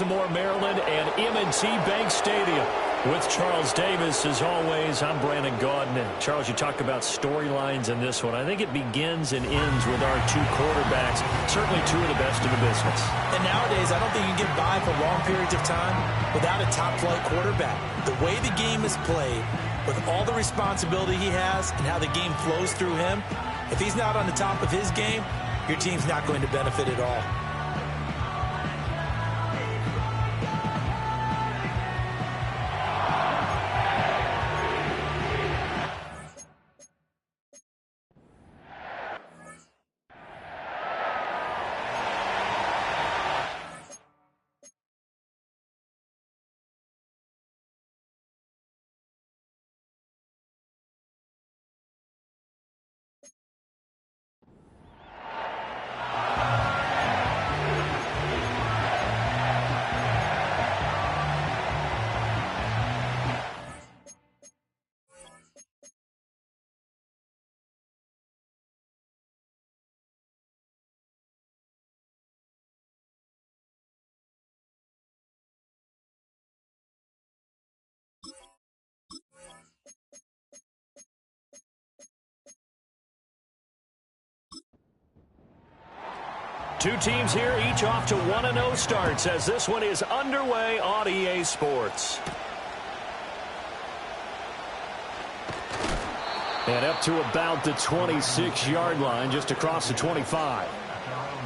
Baltimore, Maryland, and M&T Bank Stadium. With Charles Davis, as always, I'm Brandon Gaudin. And Charles, you talk about storylines in this one. I think it begins and ends with our two quarterbacks, certainly two of the best in the business. And nowadays, I don't think you can get by for long periods of time without a top-flight quarterback. The way the game is played, with all the responsibility he has and how the game flows through him, if he's not on the top of his game, your team's not going to benefit at all. Two teams here, each off to 1-0 starts as this one is underway on EA Sports. And up to about the 26-yard line, just across the 25.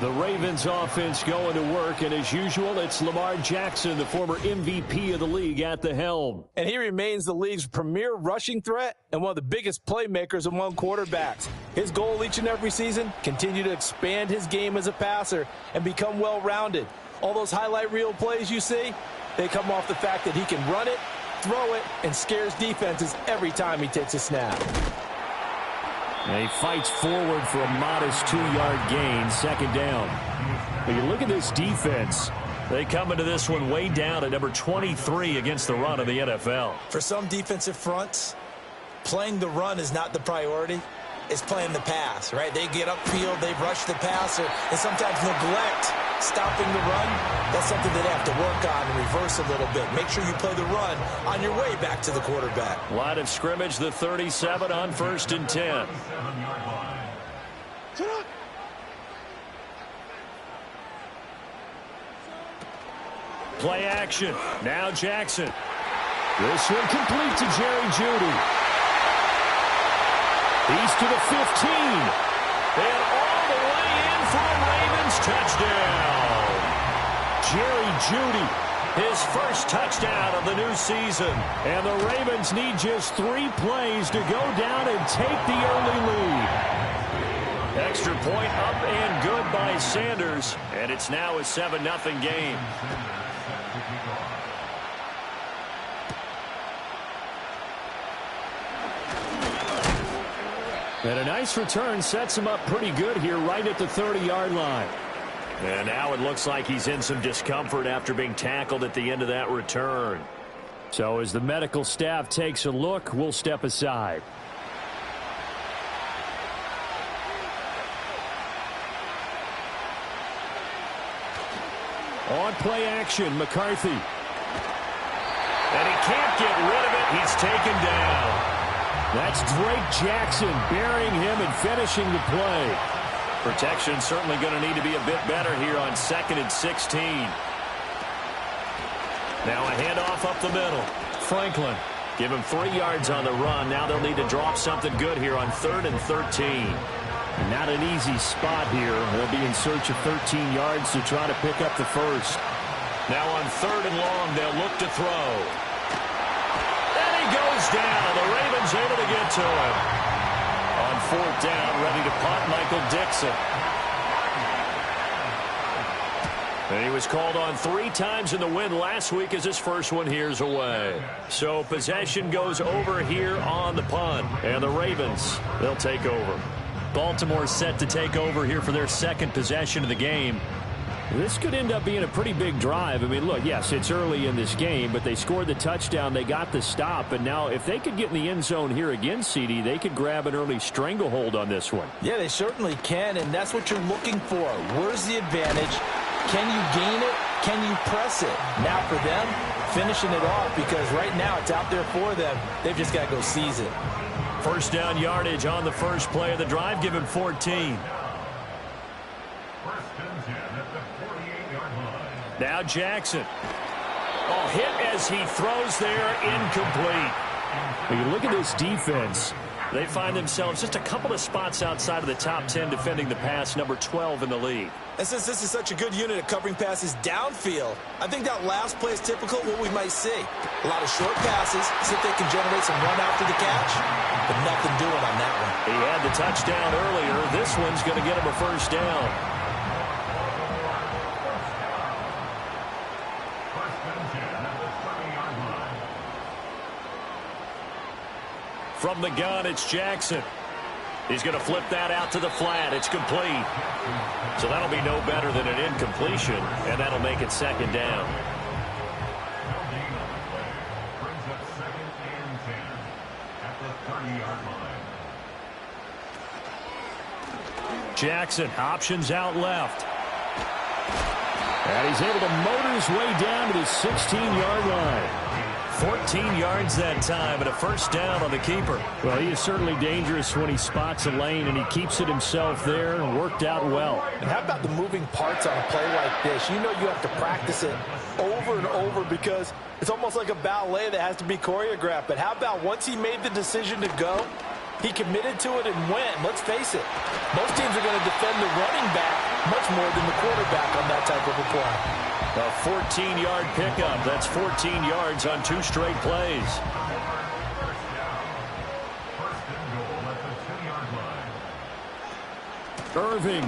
The Ravens offense going to work, and as usual, it's Lamar Jackson, the former MVP of the league, at the helm. And he remains the league's premier rushing threat and one of the biggest playmakers among quarterbacks. His goal each and every season, continue to expand his game as a passer and become well-rounded. All those highlight reel plays you see, they come off the fact that he can run it, throw it, and scares defenses every time he takes a snap. And he fights forward for a modest 2-yard gain, second down. But you look at this defense. They come into this one way down at number 23 against the run of the NFL. For some defensive fronts, playing the run is not the priority. It's playing the pass, right? They get upfield, they rush the passer, and sometimes neglect stopping the run. That's something that they have to work on and reverse a little bit. Make sure you play the run on your way back to the quarterback. Line of scrimmage, the 37 on 1st and 10. Play action. Now Jackson. This one complete to Jerry Jeudy. He's to the 15. And all the way in for a Ravens touchdown. Jerry Jeudy, his first touchdown of the new season. And the Ravens need just 3 plays to go down and take the early lead. Extra point up and good by Sanders. And it's now a 7-0 game. And a nice return sets him up pretty good here right at the 30-yard line. And now it looks like he's in some discomfort after being tackled at the end of that return. So as the medical staff takes a look, we'll step aside. On play action, McCarthy. And he can't get rid of it. He's taken down. That's Drake Jackson burying him and finishing the play. Protection certainly going to need to be a bit better here on 2nd and 16. Now a handoff up the middle. Franklin, give him 3 yards on the run. Now they'll need to drop something good here on 3rd and 13. Not an easy spot here. They'll be in search of 13 yards to try to pick up the first. Now on 3rd and long, they'll look to throw. Goes down. The Ravens able to get to him. On 4th down, ready to punt, Michael Dixon. And he was called on 3 times in the win last week as his first one here's away. So possession goes over here on the punt. And the Ravens, they'll take over. Baltimore set to take over here for their 2nd possession of the game. This could end up being a pretty big drive. I mean, look, yes, it's early in this game, but they scored the touchdown. They got the stop. And now if they could get in the end zone here again, CD, they could grab an early stranglehold on this one. Yeah, they certainly can, and that's what you're looking for. Where's the advantage? Can you gain it Can you press it? Now for them, finishing it off, because right now it's out there for them. They've just got to go seize it. First down yardage on the first play of the drive. Give him 14. Now Jackson. Oh, hit as he throws there, incomplete. When you look at this defense, they find themselves just a couple of spots outside of the top 10 defending the pass, number 12 in the league. And since this is such a good unit at covering passes downfield, I think that last play is typical of what we might see. A lot of short passes, see if they can generate some run after the catch, but nothing doing on that one. He had the touchdown earlier. This one's going to get him a first down. From the gun, it's Jackson. He's going to flip that out to the flat. It's complete. So that'll be no better than an incompletion, and that'll make it second down. Jackson, options out left. And he's able to motor his way down to the 16-yard line. 14 yards that time and a first down on the keeper. Well, he is certainly dangerous when he spots a lane, and he keeps it himself there and worked out well. And how about the moving parts on a play like this? You know you have to practice it over and over because it's almost like a ballet that has to be choreographed. But how about once he made the decision to go, he committed to it and went. Let's face it, most teams are going to defend the running back much more than the quarterback on that type of a play. A 14-yard pickup. That's 14 yards on 2 straight plays. Irving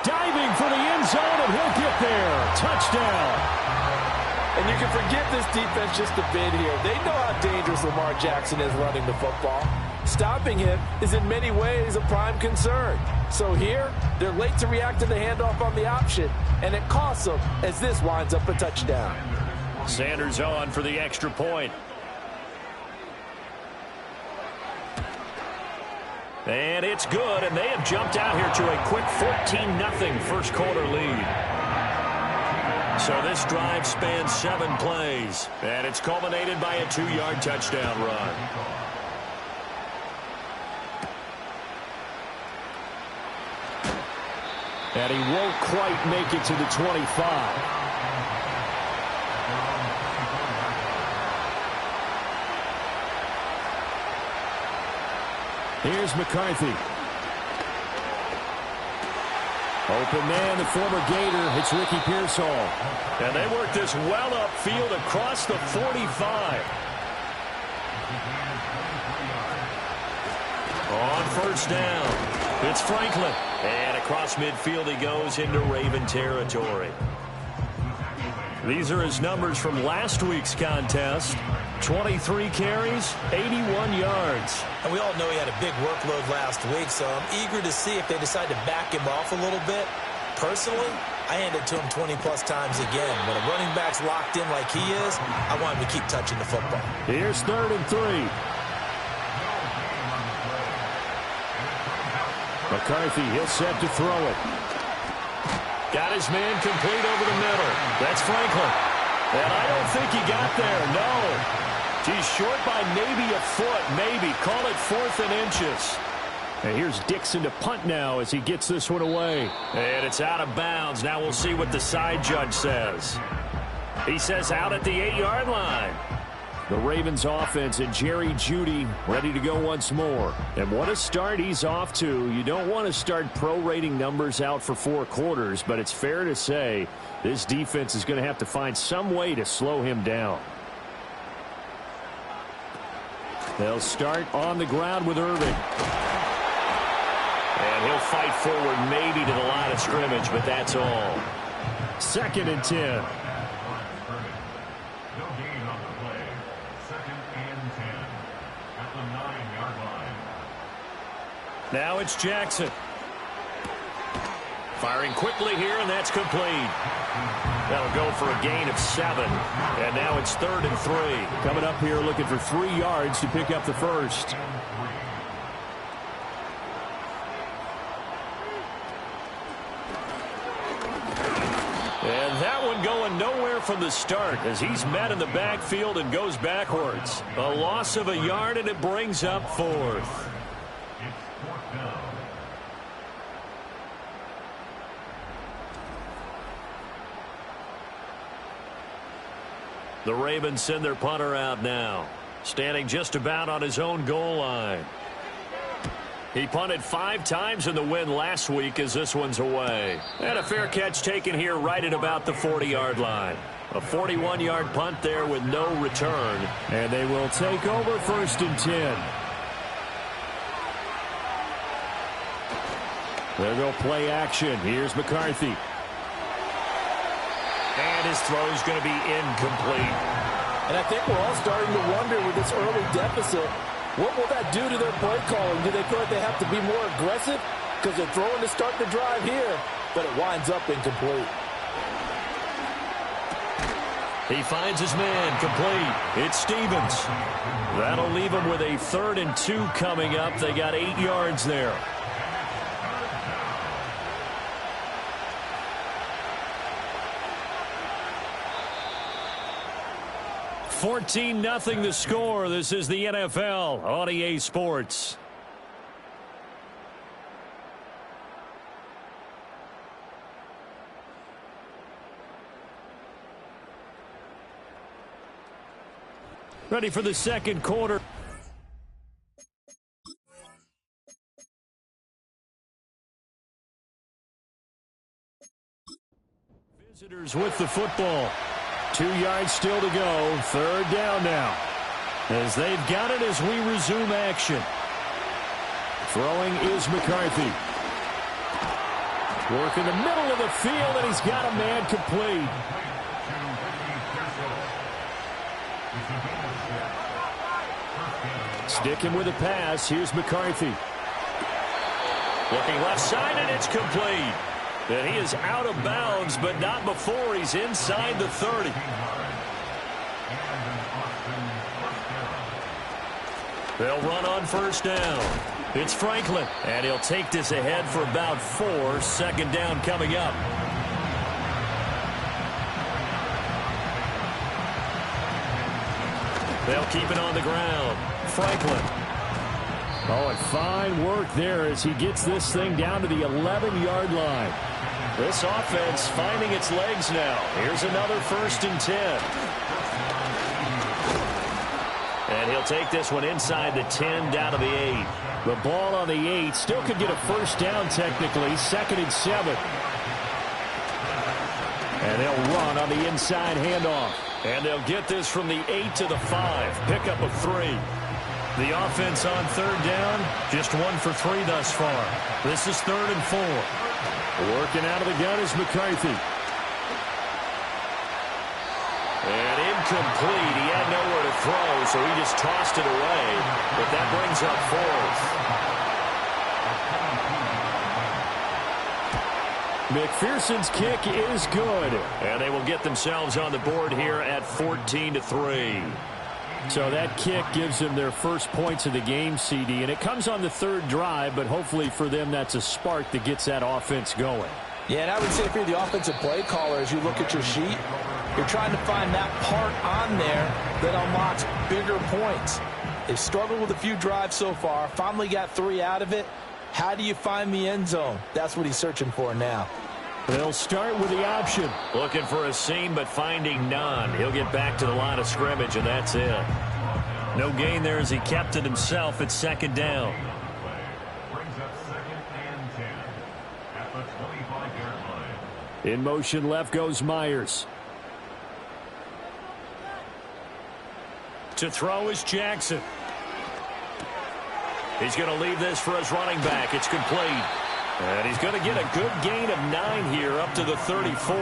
diving for the end zone, and he'll get there. Touchdown. And you can forget this defense just a bit here. They know how dangerous Lamar Jackson is running the football. Stopping him is in many ways a prime concern. So here, they're late to react to the handoff on the option, and it costs them as this winds up a touchdown. Sanders on for the extra point. And it's good, and they have jumped out here to a quick 14-0 first quarter lead. So this drive spans 7 plays, and it's culminated by a 2-yard touchdown run. And he won't quite make it to the 25. Here's McCarthy. Open man, the former Gator. It's Ricky Pearsall. And they work this well upfield across the 45. On first down, it's Franklin. And across midfield he goes into Raven territory. These are his numbers from last week's contest. 23 carries, 81 yards. And we all know he had a big workload last week, so I'm eager to see if they decide to back him off a little bit. Personally, I hand it to him 20-plus times again. When a running back's locked in like he is, I want him to keep touching the football. Here's 3rd and 3. McCarthy, he'll set to throw it. Got his man complete over the middle. That's Franklin. And I don't think he got there, no. He's short by maybe a foot, maybe. Call it 4th and inches. And here's Dixon to punt now as he gets this one away. And it's out of bounds. Now we'll see what the side judge says. He says out at the 8-yard line. The Ravens offense and Jerry Jeudy ready to go once more. And what a start he's off to. You don't want to start prorating numbers out for 4 quarters, but it's fair to say this defense is going to have to find some way to slow him down. They'll start on the ground with Irving. And he'll fight forward maybe to the line of scrimmage, but that's all. 2nd and 10. Now it's Jackson. Firing quickly here, and that's complete. That'll go for a gain of 7. And now it's 3rd and 3. Coming up here looking for 3 yards to pick up the first. And that one going from the start as he's met in the backfield and goes backwards. A loss of a yard, and it brings up 4th. The Ravens send their punter out now, standing just about on his own goal line. He punted 5 times in the win last week as this one's away. And a fair catch taken here right at about the 40-yard line. A 41-yard punt there with no return. And they will take over 1st and 10. There go play action. Here's McCarthy. And his throw's going to be incomplete. And I think we're all starting to wonder with this early deficit, what will that do to their play calling? Do they feel like they have to be more aggressive? Because they're throwing to start the drive here, but it winds up incomplete. He finds his man complete. It's Stevens. That'll leave him with a 3rd and 2 coming up. They got 8 yards there. 14-0 the score. This is the NFL on EA Sports. Ready for the second quarter. Visitors with the football. 2 yards still to go. 3rd down now. As they've got it as we resume action. Throwing is McCarthy. Work in the middle of the field, and he's got a man complete. Sticking with the pass. Here's McCarthy. Looking left side, and it's complete. And he is out of bounds, but not before he's inside the 30. They'll run on 1st down. It's Franklin, and he'll take this ahead for about 4. 2nd down coming up. They'll keep it on the ground. Franklin. Oh, and fine work there as he gets this thing down to the 11-yard line. This offense finding its legs now. Here's another 1st and 10. And he'll take this one inside the 10 down to the 8. The ball on the 8 still could get a 1st down technically. 2nd and 7. And they'll run on the inside handoff. And they'll get this from the 8 to the 5. Pickup of 3. The offense on 3rd down, just 1 for 3 thus far. This is 3rd and 4. Working out of the gun is McCarthy. And incomplete. He had nowhere to throw, so he just tossed it away. But that brings up 4th. McPherson's kick is good. And they will get themselves on the board here at 14-3. So that kick gives them their first points of the game, CD, and it comes on the 3rd drive, but hopefully for them that's a spark that gets that offense going. Yeah, and I would say if you're the offensive play caller, as you look at your sheet, you're trying to find that part on there that unlocks bigger points. They've struggled with a few drives so far, finally got 3 out of it. How do you find the end zone? That's what he's searching for now. They'll start with the option. Looking for a seam, but finding none. He'll get back to the line of scrimmage, and that's it. No gain there as he kept it himself at 2nd down. In motion left goes Myers. To throw is Jackson. He's going to leave this for his running back. It's complete. And he's going to get a good gain of 9 here up to the 34.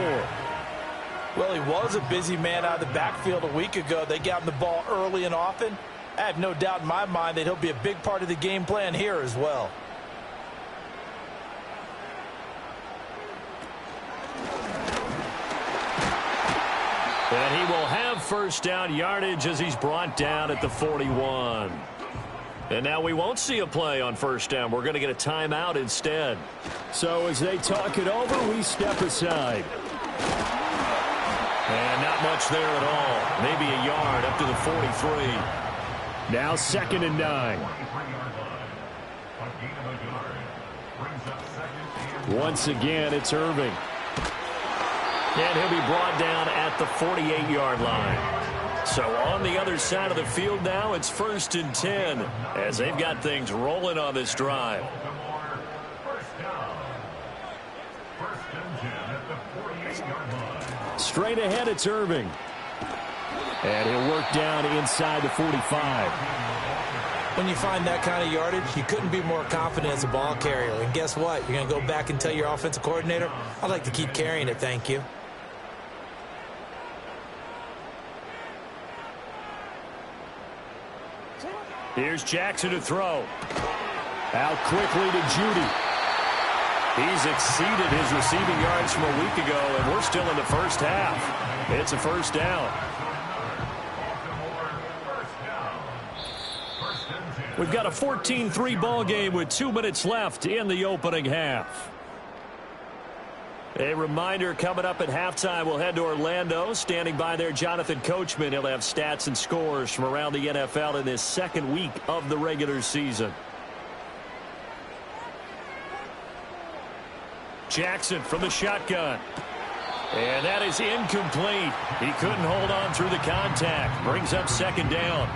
Well, he was a busy man out of the backfield a week ago. They got him the ball early and often. I have no doubt in my mind that he'll be a big part of the game plan here as well. And he will have 1st down yardage as he's brought down at the 41. And now we won't see a play on 1st down. We're going to get a timeout instead. So as they talk it over, we step aside. And not much there at all. Maybe a yard up to the 43. Now 2nd and 9. Once again, it's Irving. And he'll be brought down at the 48-yard line. So on the other side of the field now, it's 1st and 10 as they've got things rolling on this drive. Straight ahead, it's Irving. And he'll work down inside the 45. When you find that kind of yardage, you couldn't be more confident as a ball carrier. And guess what? You're going to go back and tell your offensive coordinator, I'd like to keep carrying it, thank you. Here's Jackson to throw. Out quickly to Judy. He's exceeded his receiving yards from a week ago, and we're still in the first half. It's a first down. We've got a 14-3 ball game with 2 minutes left in the opening half. A reminder coming up at halftime, we'll head to Orlando. Standing by there, Jonathan Coachman. He'll have stats and scores from around the NFL in this second week of the regular season. Jackson from the shotgun. And that is incomplete. He couldn't hold on through the contact. Brings up 2nd down.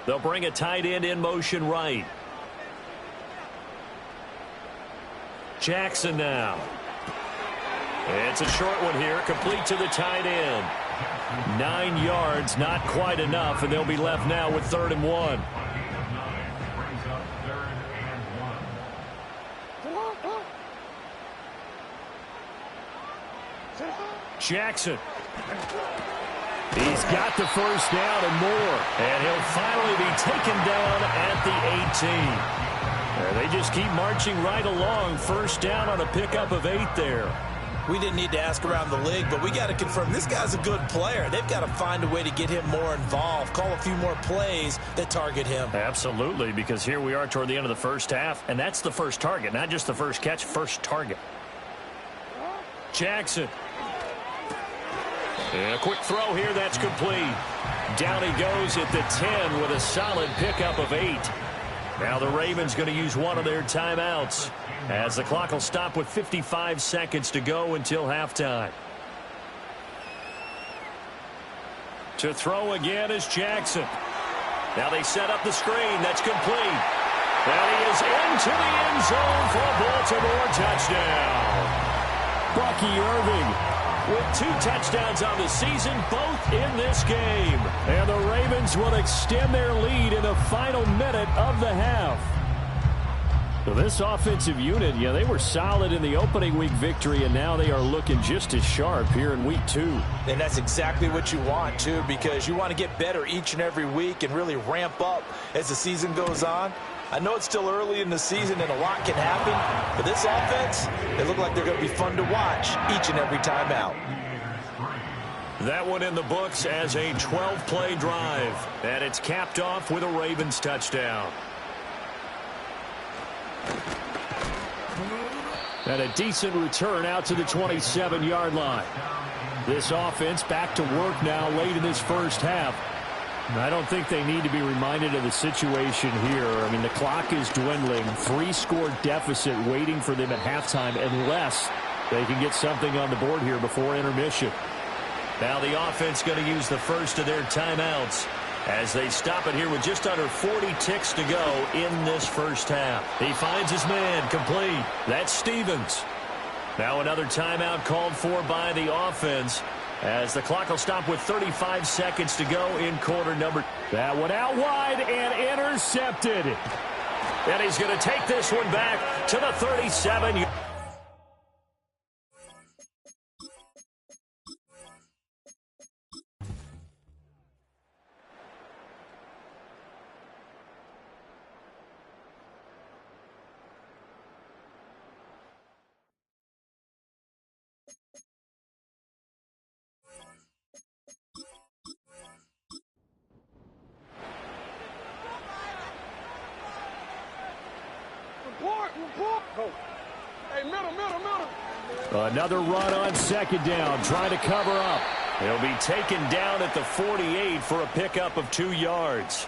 They'll bring a tight end in motion right. Jackson now. It's a short one here, complete to the tight end. 9 yards, not quite enough, and they'll be left now with 3rd and 1. Jackson. He's got the first down and more. And he'll finally be taken down at the 18. And they just keep marching right along. First down on a pickup of 8 there. We didn't need to ask around the league, but we got to confirm this guy's a good player. They've got to find a way to get him more involved, call a few more plays that target him. Absolutely, because here we are toward the end of the first half, and that's the first target, not just the first catch, first target. Jackson. And a quick throw here, that's complete. Down he goes at the 10 with a solid pickup of 8. Now the Ravens going to use one of their timeouts as the clock will stop with 55 seconds to go until halftime. To throw again is Jackson. Now they set up the screen. That's complete. And he is into the end zone for a Baltimore touchdown. Bucky Irving with 2 touchdowns on the season, both in this game. And the Ravens will extend their lead in the final minute of the half. So this offensive unit, yeah, they were solid in the opening week victory, and now they are looking just as sharp here in week 2. And that's exactly what you want, too, because you want to get better each and every week and really ramp up as the season goes on. I know it's still early in the season and a lot can happen, but this offense, they look like they're going to be fun to watch each and every time out. That one in the books as a 12-play drive, and it's capped off with a Ravens touchdown. And a decent return out to the 27-yard line. This offense back to work now late in this first half. I don't think they need to be reminded of the situation here. I mean, the clock is dwindling. 3-score deficit waiting for them at halftime unless they can get something on the board here before intermission. Now the offense going to use the first of their timeouts as they stop it here with just under 40 ticks to go in this first half. He finds his man complete. That's Stevens. Now another timeout called for by the offense as the clock will stop with 35 seconds to go in quarter number. That one out wide and intercepted. And he's going to take this one back to the 37. Another run on second down, trying to cover up. He'll be taken down at the 48 for a pickup of 2 yards.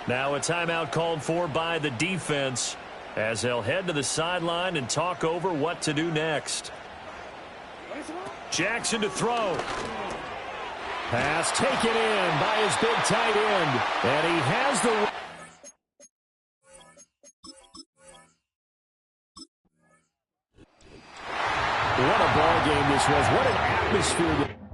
Now a timeout called for by the defense as they'll head to the sideline and talk over what to do next. Jackson to throw. Pass taken in by his big tight end. And he has the... What a ball game this was. What an atmosphere.